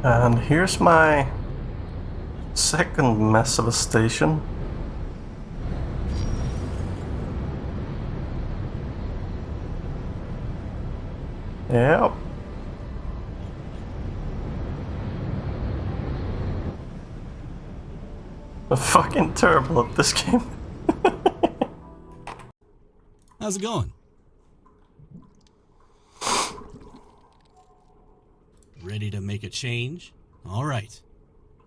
And here's my second mess of a station. Yep. I'm fucking terrible at this game. How's it going? Ready to make a change? Alright.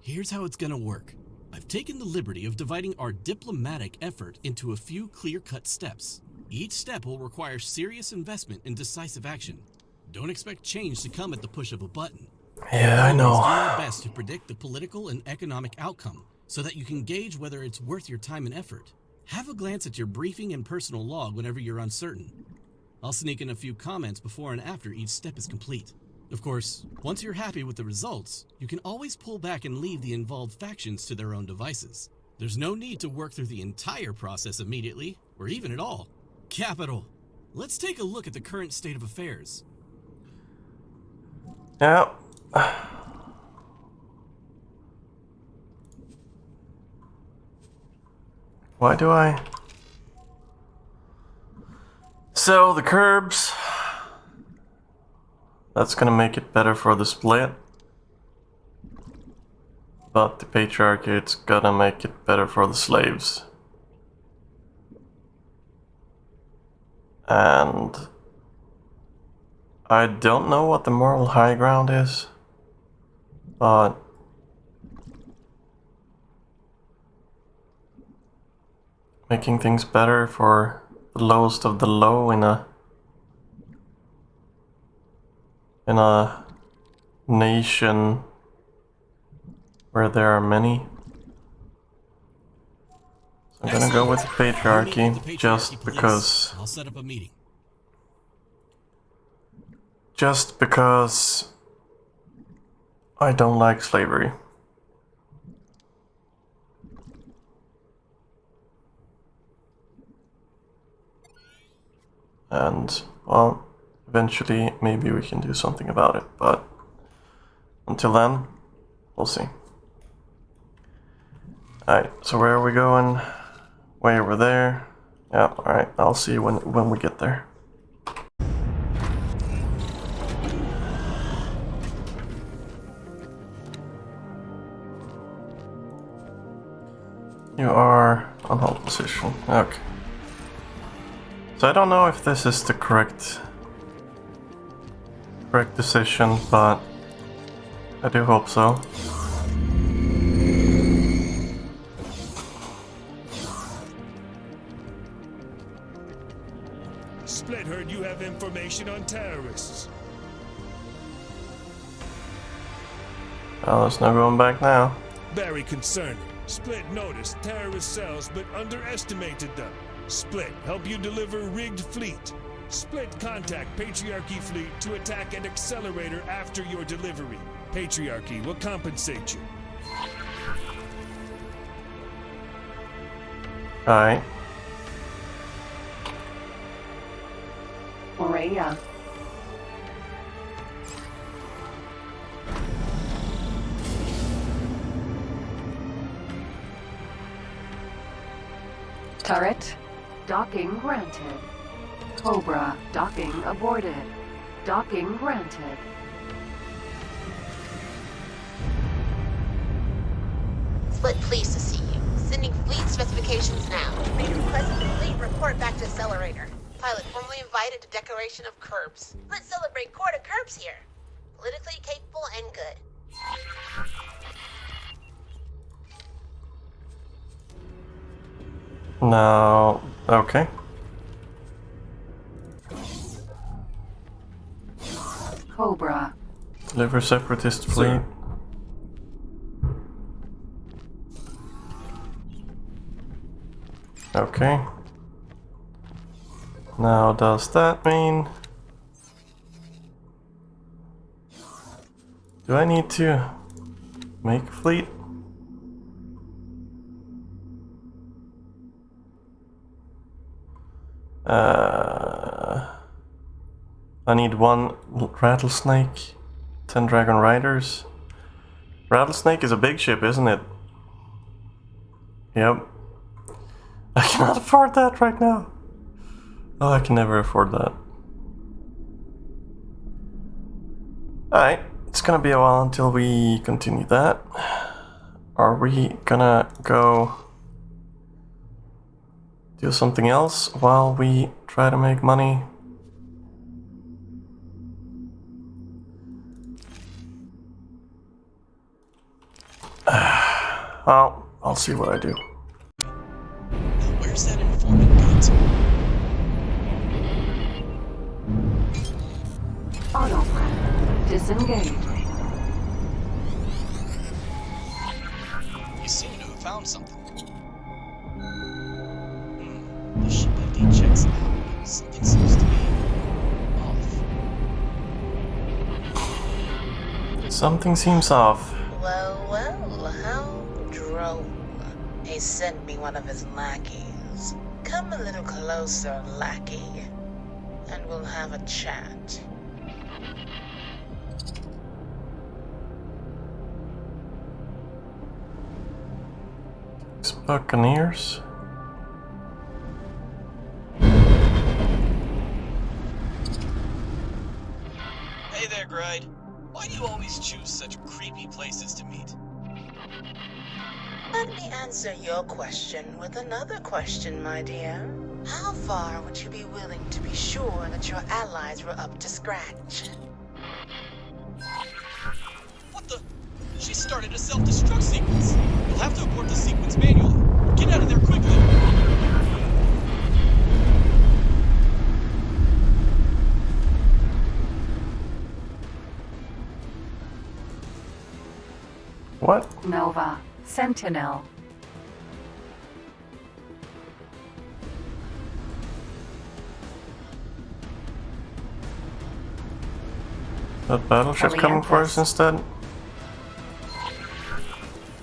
Here's how it's gonna work. I've taken the liberty of dividing our diplomatic effort into a few clear-cut steps. Each step will require serious investment and decisive action. Don't expect change to come at the push of a button. Yeah, I know. Always do our best to predict the political and economic outcome so that you can gauge whether it's worth your time and effort. Have a glance at your briefing and personal log whenever you're uncertain. I'll sneak in a few comments before and after each step is complete. Of course, once you're happy with the results, you can always pull back and leave the involved factions to their own devices. There's no need to work through the entire process immediately, or even at all. Capital. Let's take a look at the current state of affairs. Yeah. Why do I? So the curbs. That's gonna make it better for the split. But the patriarchy, it's gonna make it better for the slaves. And I don't know what the moral high ground is, but making things better for the lowest of the low in a nation where there are many. So I'm gonna go with the patriarchy just because. I'll set up a meeting. Just because I don't like slavery. And, well, eventually maybe we can do something about it, but until then, we'll see. Alright, so where are we going? Way over there. Yeah, alright, I'll see you when we get there. You are on hold position. Okay. So I don't know if this is the correct decision, but I do hope so. Split heard you have information on terrorists. Well, there's no going back now. Very concerning. Split noticed terrorist cells but underestimated them. Split help you deliver rigged fleet. Split contact Patriarchy fleet to attack an accelerator after your delivery. Patriarchy will compensate you. Alright. Aurelia. Turret. Docking granted. Cobra. Docking aborted. Docking granted. Split, pleased to see you. Sending fleet specifications now. May request the fleet report back to accelerator. Pilot formally invited to decoration of curbs. Let's celebrate court of curbs here. Politically capable and good. No. Okay. Cobra. Deliver separatist fleet. Okay. Now, does that mean... Do I need to make a fleet? I need one rattlesnake, 10 dragon riders. Rattlesnake is a big ship, isn't it? Yep. I cannot afford that right now. Oh, I can never afford that. Alright, it's gonna be a while until we continue that. Are we gonna go do something else while we try to make money? Well, I'll see what I do. Now, where's that informant got to? Autopilot disengaged. You seem to have found something. The ship ID checks out. Something seems to be off. Something seems off. Well, well, how droll. He sent me one of his lackeys. Come a little closer, lackey, and we'll have a chat. Buccaneers. Hey there, Gride. Why do you always choose such creepy places to meet? Let me answer your question with another question, my dear. How far would you be willing to be sure that your allies were up to scratch? What the? She started a self-destruct sequence. You'll have to abort the sequence manually. Get out of there quickly. What? Nova. Sentinel. That battleship coming for us instead?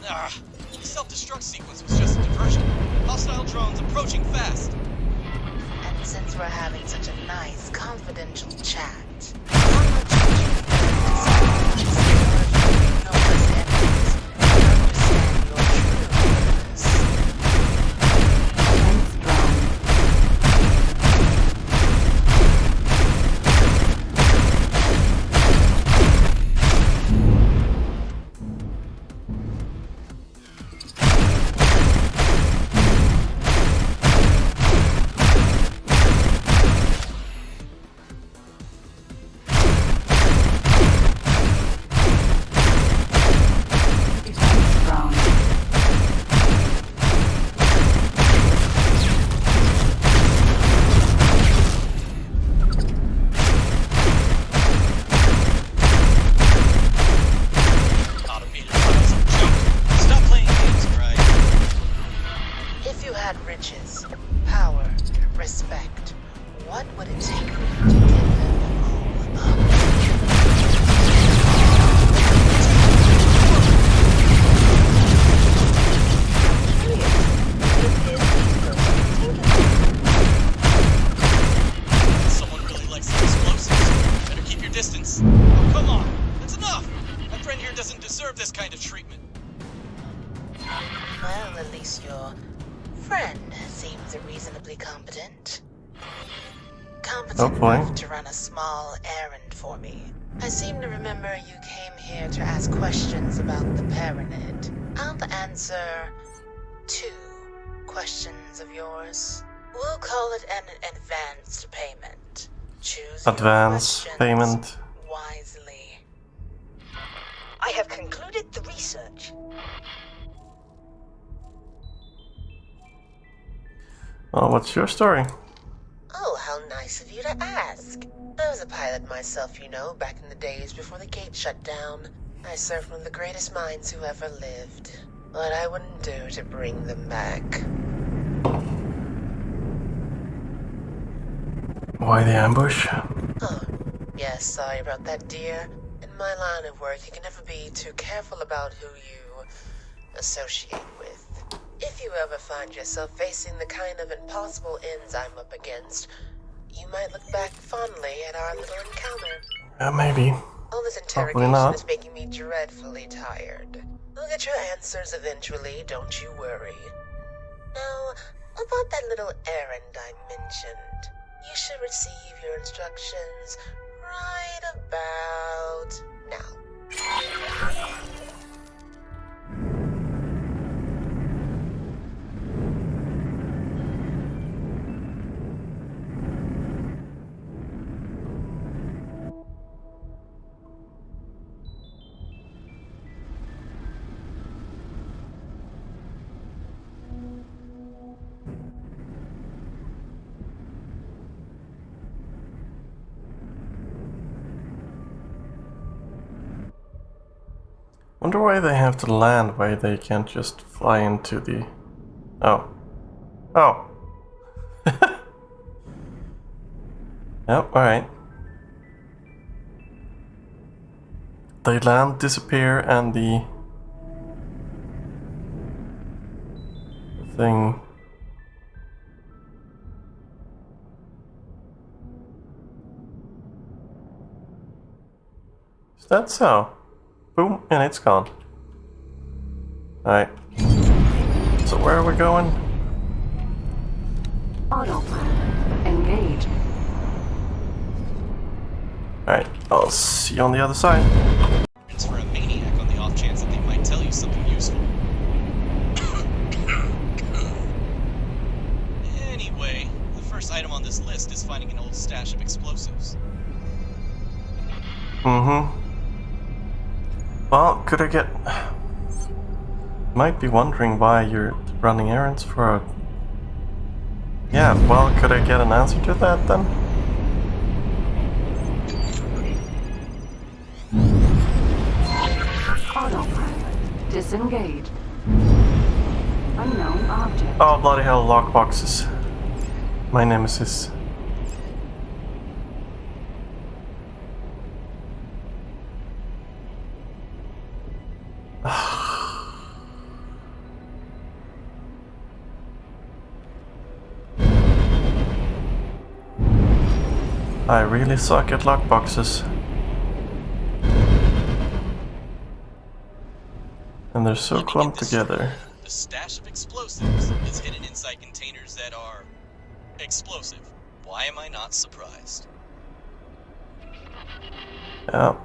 Ah, the self-destruct sequence was just a diversion. Hostile drones approaching fast. And since we're having such a nice, confidential chat, how much would you sacrifice in order to make Nova's enemies understand your true purpose? Defense drone. Defense drone. Automated piles of junk. Stop playing games, Gride. If you had riches, power, respect, what would it take for you to give them all up? Someone really likes the explosives. Better keep your distance. Oh, come on. That's enough. My friend here doesn't deserve this kind of treatment. Well, at least your friend seems reasonably competent. Competent Hopefully. enough to run a small errand for me. I seem to remember you came here to ask questions about the Paranid. I'll answer 2 questions of yours. We'll call it an advanced payment. Choose your Advance questions payment. wisely. I have concluded the research. Well, what's your story? Oh, how nice of you to ask. I was a pilot myself, you know, back in the days before the gate shut down. I served one of the greatest minds who ever lived. What I wouldn't do to bring them back. Why the ambush? Oh, yes, sorry about that, dear. In my line of work, you can never be too careful about who you associate with. If you ever find yourself facing the kind of impossible ends I'm up against, you might look back fondly at our little encounter. Maybe. All this Probably interrogation not. is making me dreadfully tired. I'll get your answers eventually, don't you worry. Now, about that little errand I mentioned. You should receive your instructions right about now. Wonder why they have to land, why they can't just fly into the... Oh. Oh. Yep, alright. They land, disappear, and the thing... Is that so? Boom, and it's gone. Alright. So where are we going? Autopilot. Engage. Alright, I'll see you on the other side. It's for a maniac on the off chance that they might tell you something useful. Anyway, the first item on this list is finding an old stash of explosives. Mm-hmm. Well, could I get... Might be wondering why you're running errands for a... Yeah, well, could I get an answer to that then? Autopilot. Disengage. Unknown object. Oh, bloody hell, lockboxes. My nemesis. I really suck at lockboxes. And they're so clumped together. The stash of explosives is hidden inside containers that are explosive. Why am I not surprised? Yeah.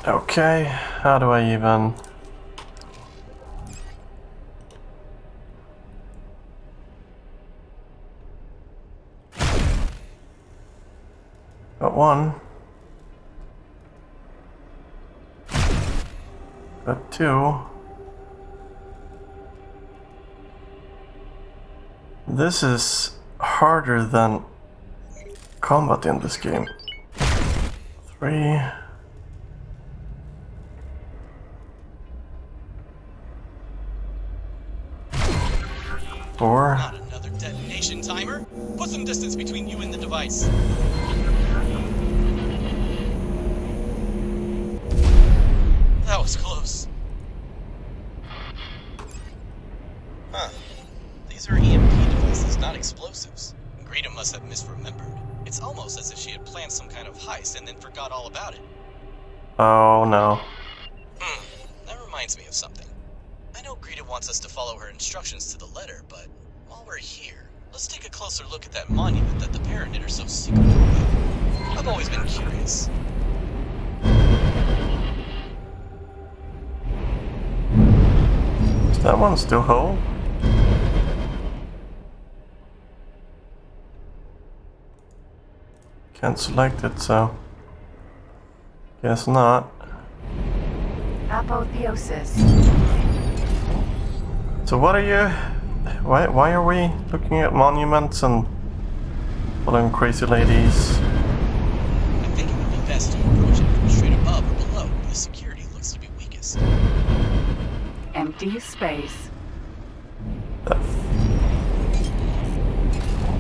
Okay, how do I even... Got one. Got two. This is harder than combat in this game. 3. Four. Not another detonation timer? Put some distance between you and the device. That was close. Huh. These are EMP devices, not explosives. Greta must have misremembered. It's almost as if she had planned some kind of heist and then forgot all about it. Oh no. That reminds me of something. I know Greta wants us to follow her instructions to the letter, but while we're here, let's take a closer look at that monument that the Paranid are so secretive about. I've always been curious. Is that one still whole? Can't select it, so... Guess not. Apotheosis. So what are you... Why are we looking at monuments and following crazy ladies? I think it would be best to approach it from straight above or below, where the security looks to be weakest. Empty space.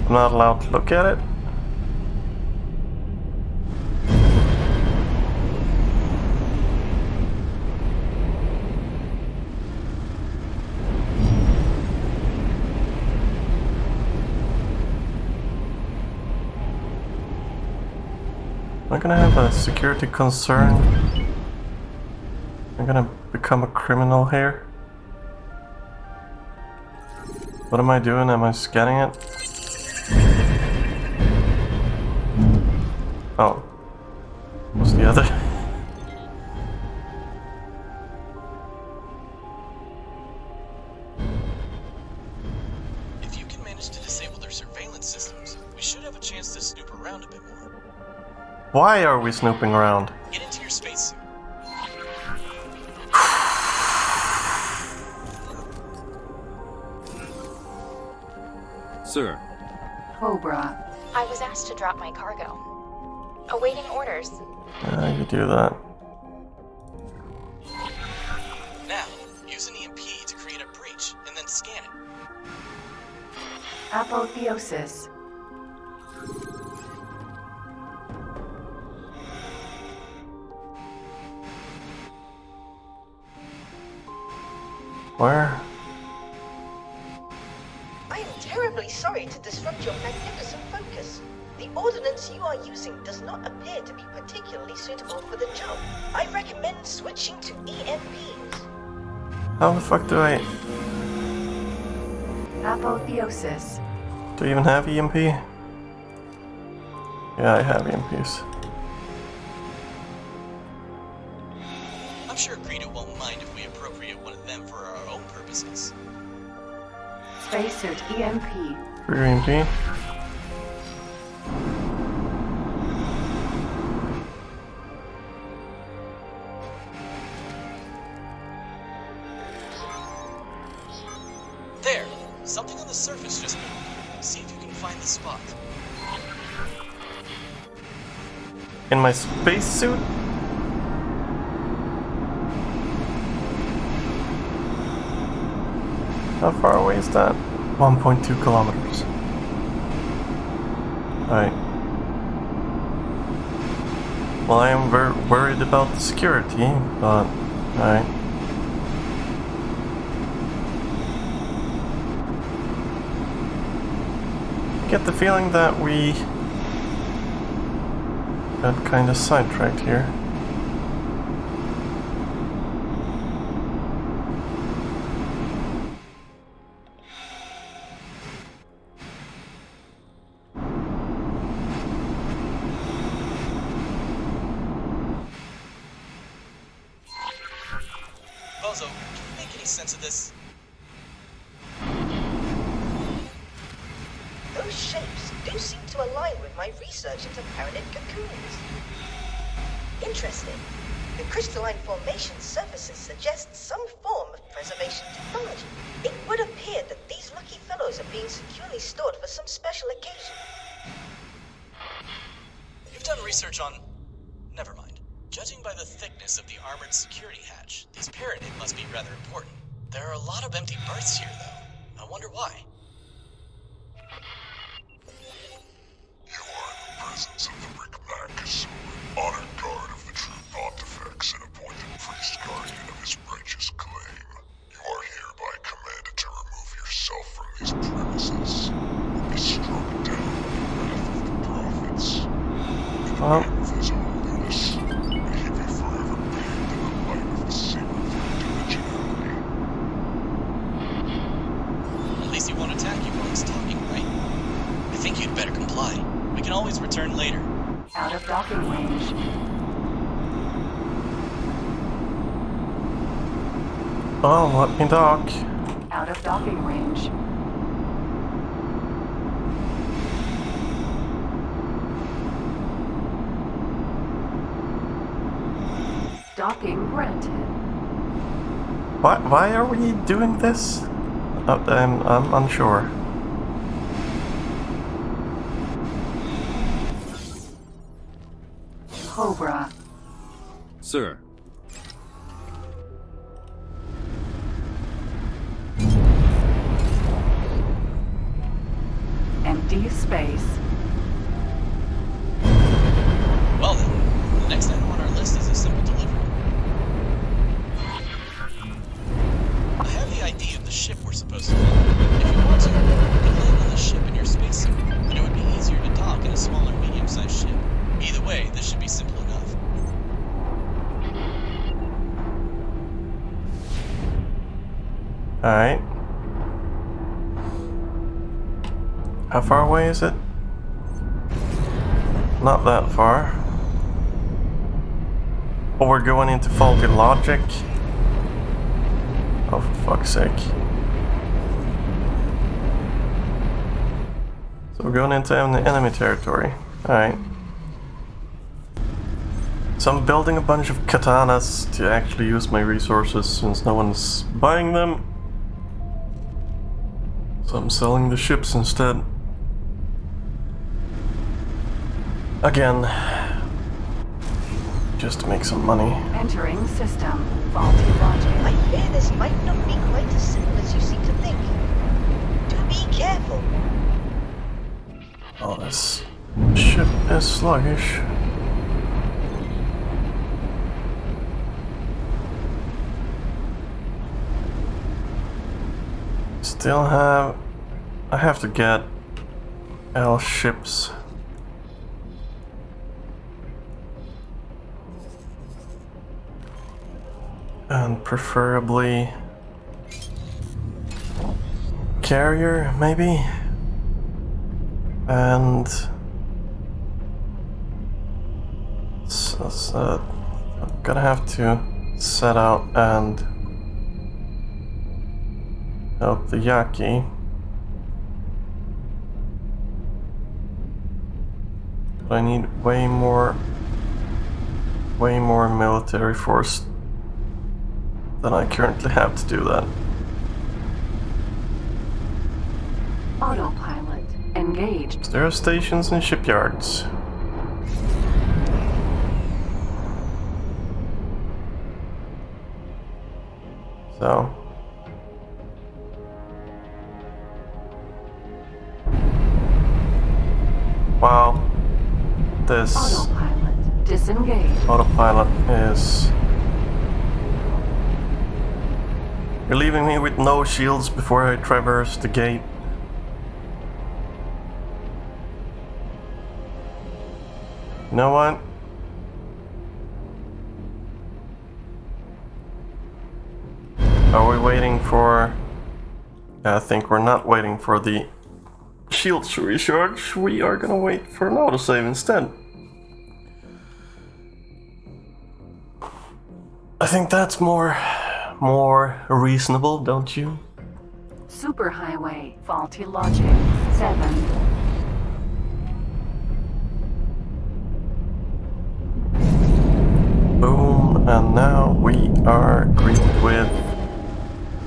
I'm not allowed to look at it. Am I gonna have a security concern? I'm gonna become a criminal here? What am I doing? Am I scanning it? Oh. What's the other? If you can manage to disable their surveillance systems, we should have a chance to snoop around a bit more. Why are we snooping around? Get into your spacesuit. Sir, Cobra. I was asked to drop my cargo. Awaiting orders. You do that. Now, use an EMP to create a breach, and then scan it. Apotheosis. Where? I am terribly sorry to disrupt your magnificent focus. The ordnance you are using does not appear to be particularly suitable for the job. I recommend switching to EMPs. How the fuck do I... Apotheosis. Do I even have EMP? Yeah, I have EMPs. I'm sure Greedo won't mind if we appropriate one of them for our own purposes. Spacesuit EMP. Trigger EMP? There! Something on the surface just moved. See if you can find the spot. In my spacesuit? How far away is that? 1.2 kilometers. Alright. Well, I am very worried about the security, but... Alright. I get the feeling that we got kind of sidetracked here. Bozo, can you make any sense of this? Those shapes do seem to align with my research into Paranid cocoons. Interesting. The crystalline formation surfaces suggest some form of preservation technology. It would appear that these lucky fellows are being securely stored for some special occasion. You've done research on... Never mind. Judging by the thickness of the armored security hatch, these Paranid must be rather important. There are a lot of empty berths here, though. I wonder why. You are in the presence of the Rickmack, honored guard of the true pontifex and appointed priest guardian of his righteous claim. You are hereby commanded to remove yourself from these premises or be struck down by the wrath of the prophets. In the name of his holiness, may he be forever bathed in the light of the saber of individuality. At least he won't attack you while he's talking, right? I think you'd better comply. We can always return later. Out of docking range. Oh, let me dock. Out of docking range. Docking granted. Why are we doing this? I'm unsure. Cobra. sir. Empty space. Well then, the next item on our list is a simple delivery. I have the ID of the ship we're supposed to fly. If you want to, you can land on the ship in your spacesuit, but it would be easier to dock in a smaller medium-sized ship. Either way, this should be Alright. How far away is it? Not that far. Oh, we're going into faulty logic? Oh, for fuck's sake. So we're going into enemy territory. Alright. So I'm building a bunch of katanas to actually use my resources since no one's buying them. So I'm selling the ships instead. Again. Just to make some money. Entering system. Faulty logic. I fear this might not be quite as simple as you seem to think. Do be careful. Oh, this ship is sluggish. Still have... I have to get L ships. And preferably... carrier, maybe? And... So, I'm gonna have to set out and help the Yaki. But I need way more military force than I currently have to do that. Autopilot engaged. There are stations and shipyards. So wow, this Autopilot disengaged. autopilot is... You're leaving me with no shields before I traverse the gate. You know what? Are we waiting for... I think we're not waiting for the shields to recharge. We are gonna wait for an autosave instead. I think that's more reasonable, don't you? Superhighway. Faulty logic. 7. Boom, and now we are greeted with...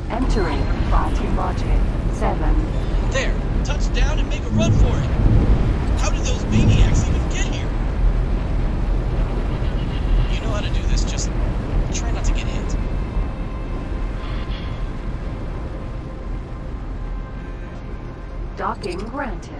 Entering faulty logic. 7. There! Touch down and make a run for it! How did those maniacs even get here? You know how to do this, just try not to get hit. Docking granted.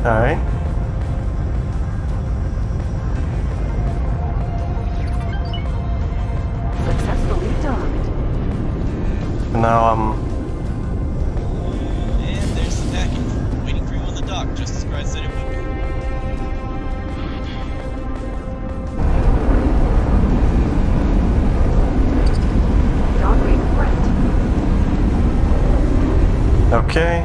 Alright. Successfully docked. Now And there's the package, waiting for you on the dock, just as Brad said it would be. Docking granted. okay.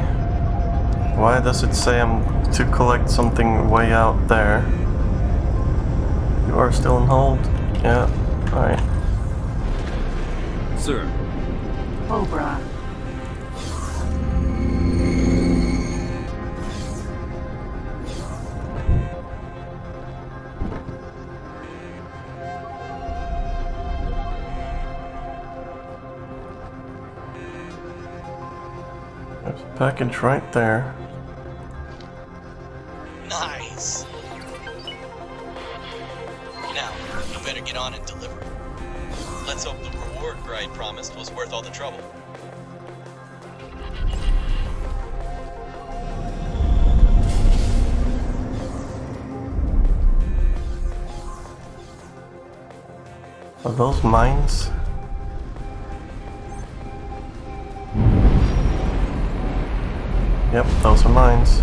Why does it say I'm to collect something way out there? You are still on hold? Yeah. Alright. Sir, Cobra. There's a package right there. Nice! Now, you better get on and deliver. Let's hope the reward Bride promised was worth all the trouble. Are those mines? Yep, those are mines.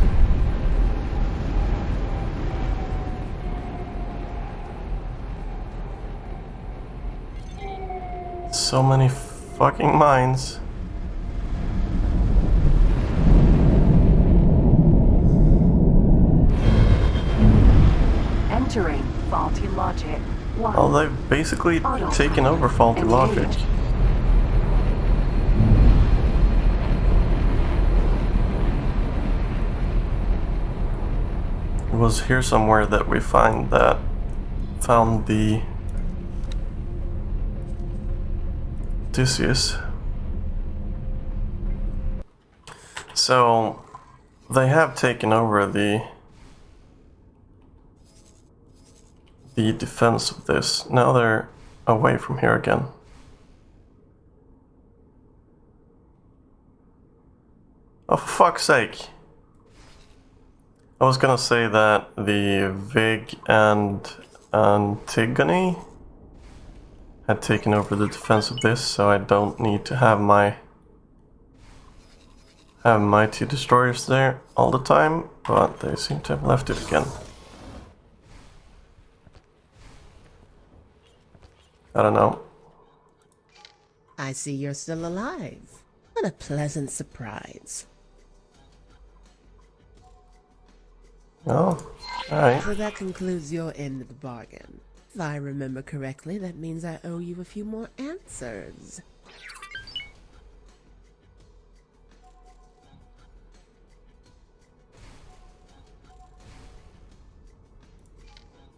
So many fucking mines. Entering faulty logic. Well, they've basically taken over faulty logic. It was here somewhere that we found the Odysseus. So they have taken over the defense of this. Now they're away from here again. Oh, for fuck's sake. I was gonna say that the Vig and Antigone had taken over the defense of this, so I don't need to have my two destroyers there all the time, but they seem to have left it again. I don't know. I see you're still alive. What a pleasant surprise. Oh, alright. So that concludes your end of the bargain. If I remember correctly, that means I owe you a few more answers.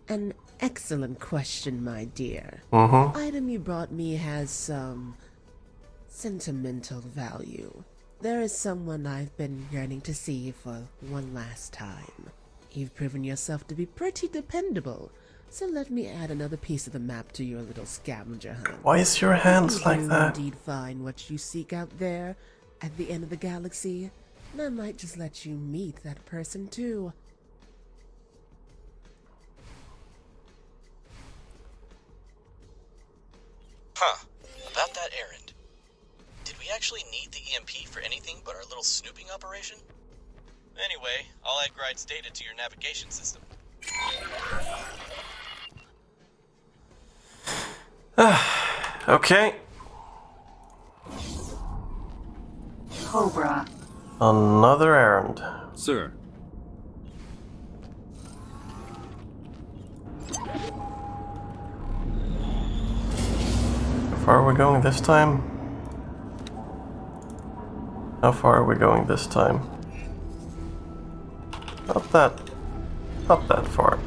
An excellent question, my dear. Mm-hmm. The item you brought me has some sentimental value. There is someone I've been yearning to see for one last time. You've proven yourself to be pretty dependable, so let me add another piece of the map to your little scavenger hunt. Why is your hands If like you that? indeed find what you seek out there at the end of the galaxy, and I might just let you meet that person too. Huh. About that errand. Did we actually need the EMP for anything but our little snooping operation? Anyway, I'll add Gride's data to your navigation system. Okay. Cobra. Another errand. Sir. How far are we going this time? How far are we going this time? Not that far.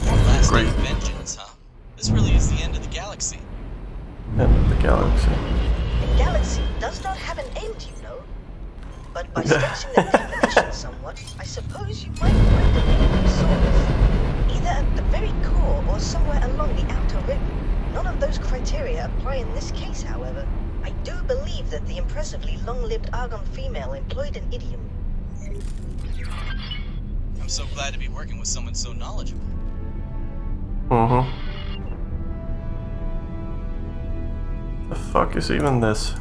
Last Great. day of vengeance, huh? This really is the end of the galaxy. End of the galaxy. The galaxy does not have an end, you know. But by stretching the definition somewhat, I suppose you might find a meaning of sorts. Either at the very core or somewhere along the outer rim. None of those criteria apply in this case, however. I do believe that the impressively long-lived Argon female employed an idiom. I'm so glad to be working with someone so knowledgeable. Mm-hmm. The fuck is even this?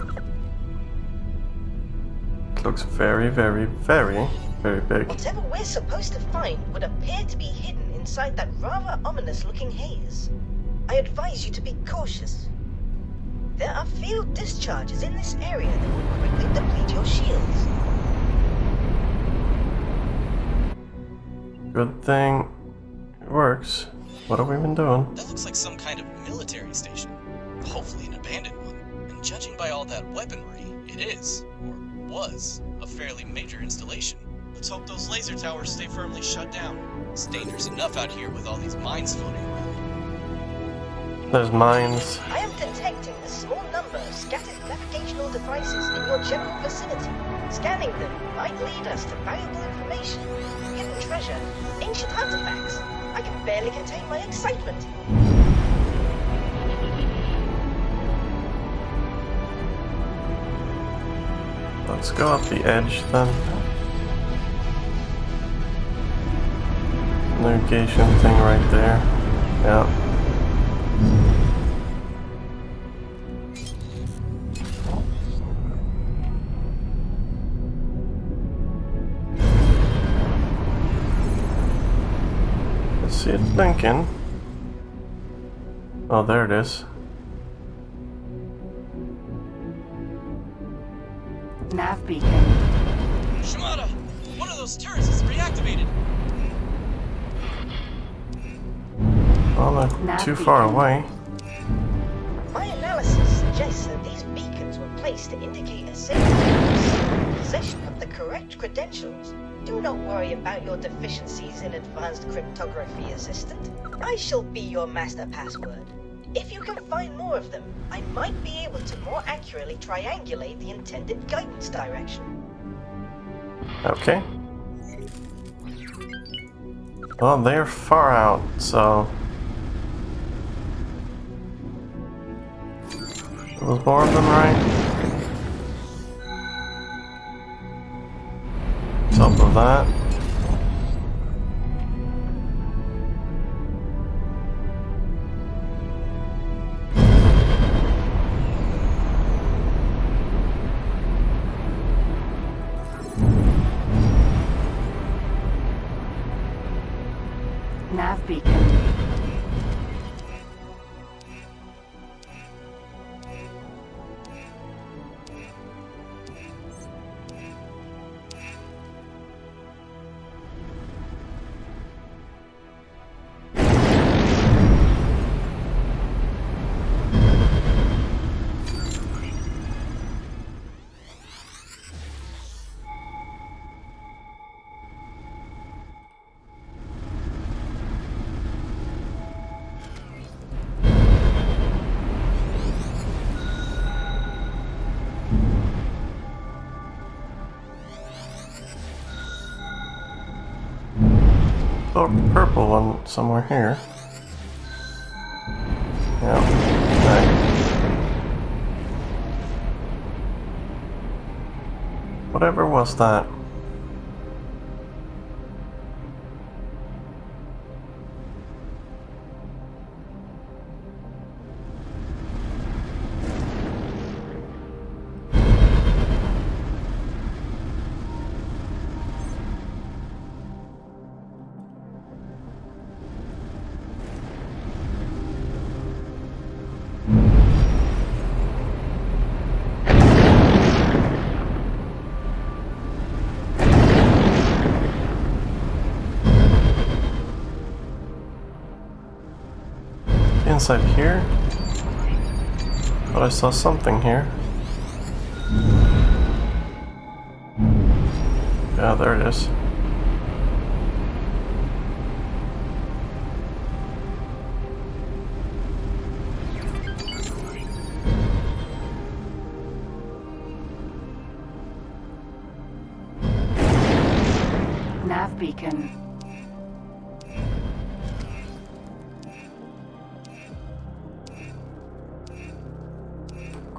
It looks very, very, very, very big. Whatever we're supposed to find would appear to be hidden inside that rather ominous-looking haze. I advise you to be cautious. There are field discharges in this area that will quickly deplete your shields. Good thing it works. What have we been doing? That looks like some kind of military station. Hopefully an abandoned one. And judging by all that weaponry, it is, or was, a fairly major installation. Let's hope those laser towers stay firmly shut down. It's dangerous enough out here with all these mines floating around. There's mines. I am detecting a small number of scattered navigational devices in your general vicinity. Scanning them might lead us to valuable information, hidden treasure, ancient artifacts. I can barely contain my excitement. Let's go up the edge then. Navigation thing right there. Yeah. I see it blinking. Oh, there it is. Nav beacon. Shimada! One of those turrets is reactivated! Well, not too far away. My analysis suggests that these beacons were placed to indicate a safe possession of the correct credentials. Do not worry about your deficiencies in advanced cryptography, Assistant. I shall be your master password. If you can find more of them, I might be able to more accurately triangulate the intended guidance direction. Okay. Well, they're far out, so... There was more of them, right? Top of that. Nav beacon. Oh, purple one somewhere here. Yeah. Right. Whatever was that? Inside here? But I saw something here. Yeah, there it is. Nav beacon.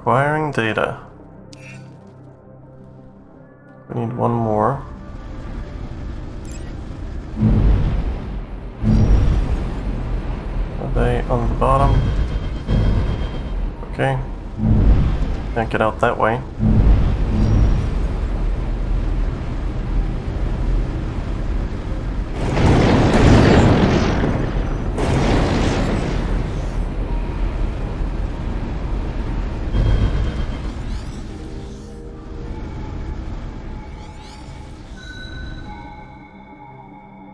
Acquiring data. We need one more. Are they on the bottom? Okay. Can't get out that way.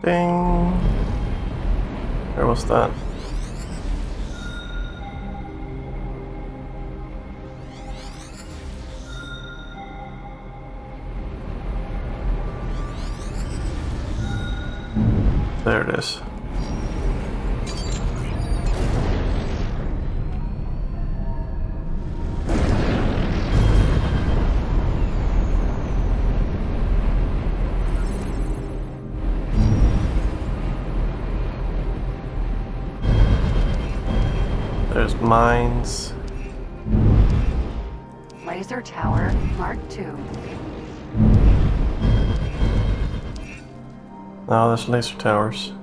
Ding! Where was that? There it is. There's mines. Laser tower Mark II. No, there's laser towers.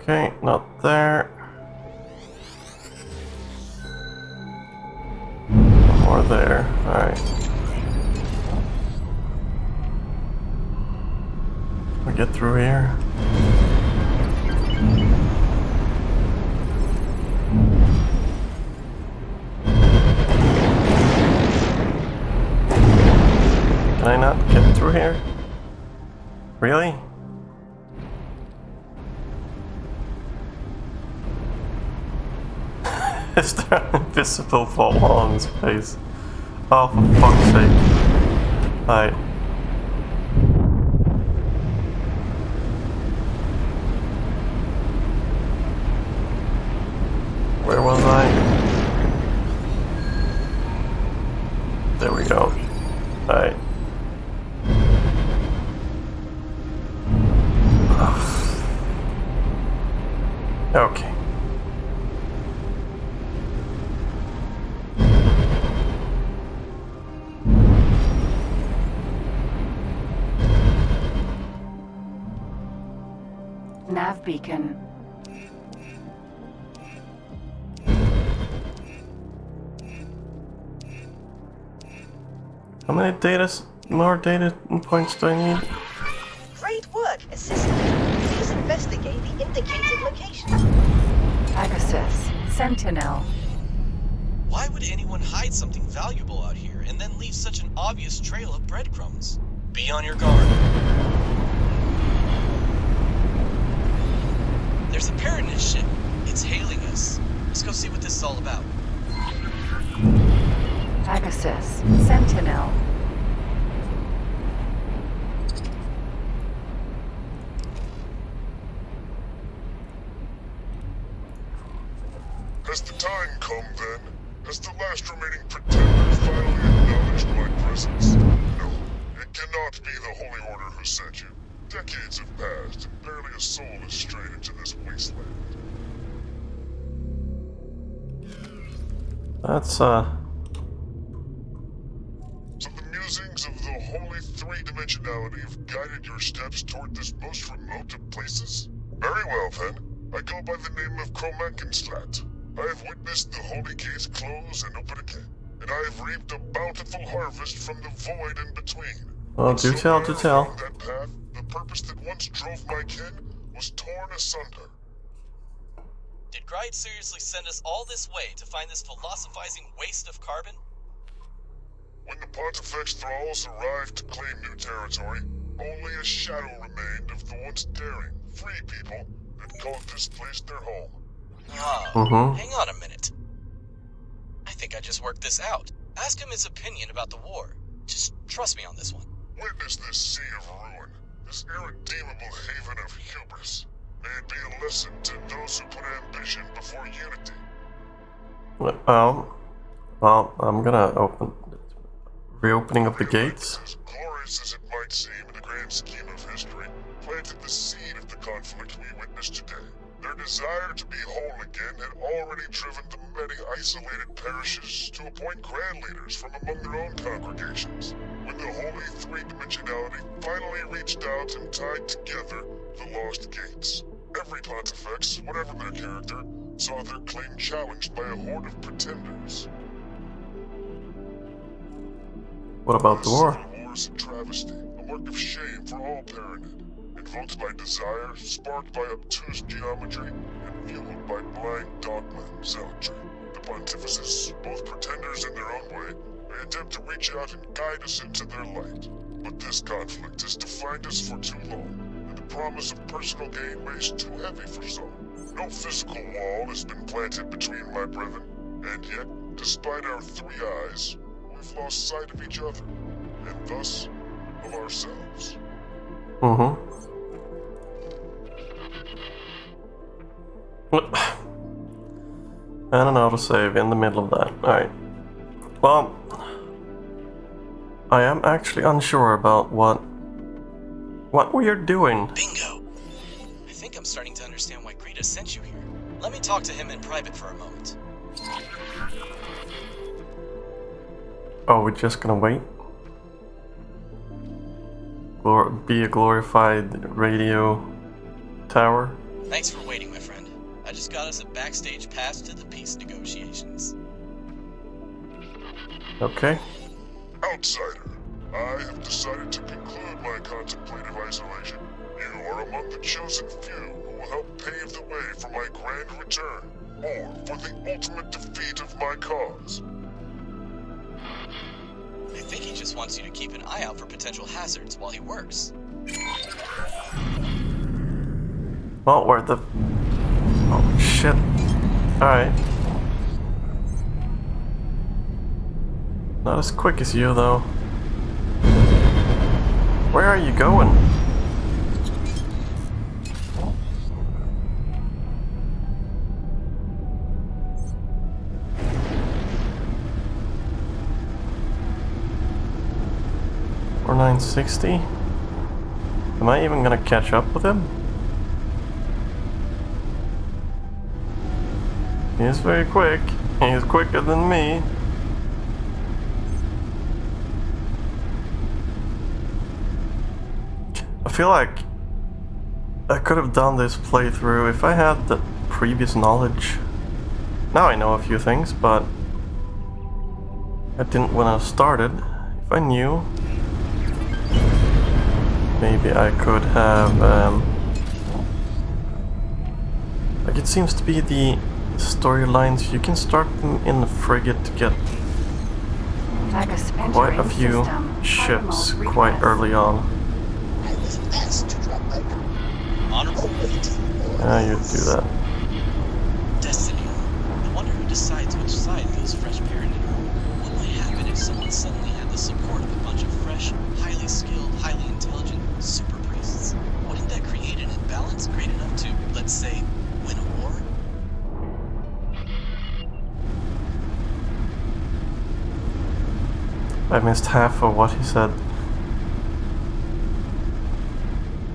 Okay, not there. Or there. Alright. We get through here. Can I not get through here? Really? Is there an invisible fall on his face? Oh, for fuck's sake. Alright. Where was I? There we go. Alright. Okay. Nav beacon. How many more data points do I need? Great work, Assistant. Please investigate the indicated location. Pegasus. Sentinel. Why would anyone hide something valuable out here and then leave such an obvious trail of breadcrumbs? Be on your guard. There's a Paranid ship. It's hailing us. Let's go see what this is all about. Pegasus. Sentinel. Has the time come then? Has the last remaining pretender finally acknowledged my presence? No, it cannot be the Holy Order who sent you. Decades have passed, and barely a soul has strayed into this wasteland. That's, So the musings of the holy three-dimensionality have guided your steps toward this most remote of places? Very well, then. I go by the name of Kromankenslat. I have witnessed the holy gates close and open again, and I have reaped a bountiful harvest from the void in between. well, do tell, do tell. Along that path, the purpose that once drove my kin was torn asunder. Did Gride seriously send us all this way to find this philosophizing waste of carbon? When the Pontifex thralls arrived to claim new territory, only a shadow remained of the once daring, free people that called this place their home. Hang on a minute. I think I just worked this out. Ask him his opinion about the war. Just trust me on this one. Witness this sea of ruin, this irredeemable haven of hubris. May it be a lesson to those who put ambition before unity. Well, I'm gonna reopening of the gates. As glorious as it might seem in the grand scheme of history, planted the seed of the conflict we witness today. Their desire to be whole again had already driven the many isolated parishes to appoint grand leaders from among their own congregations. When the holy three-dimensionality finally reached out and tied together the lost gates, every Pontifex, whatever their character, saw their claim challenged by a horde of pretenders. What about the war? Civil war is a travesty, a mark of shame for all Paranid. Invoked by desire, sparked by obtuse geometry, and fueled by blind dogma and zealotry. The pontifices, both pretenders in their own way, may attempt to reach out and guide us into their light. But this conflict has defined us for too long, and the promise of personal gain weighs too heavy for some. No physical wall has been planted between my brethren, and yet, despite our three eyes, we've lost sight of each other, and thus, of ourselves. I don't know how to save in the middle of that. Alright. Well, I am actually unsure about what we are doing. Bingo! I think I'm starting to understand why Greta sent you here. Let me talk to him in private for a moment. Oh, we're just gonna wait? Be a glorified radio tower? Thanks for waiting, my friend. I just got us a backstage pass to the peace negotiations. Okay. Outsider, I have decided to conclude my contemplative isolation. You are among the chosen few who will help pave the way for my grand return, or for the ultimate defeat of my cause. I think he just wants you to keep an eye out for potential hazards while he works. Well, where the... Oh, shit. Alright. Not as quick as you, though. Where are you going? Or 960? Am I even gonna catch up with him? He's very quick. He's quicker than me. I feel like I could have done this playthrough if I had the previous knowledge. Now I know a few things, but I didn't when I started. If I knew, maybe I could have... like, it seems to be the storylines. You can start them in the frigate to get quite a few ships quite early on. I was asked to drop my Honorable Yeah, you do that. Destiny. I wonder who decides which side goes fresh Paranid. What might happen if someone suddenly had the support of a bunch of fresh, highly skilled, highly intelligent super priests? Wouldn't that create an imbalance great enough to, let's say, win a war? I missed half of what he said.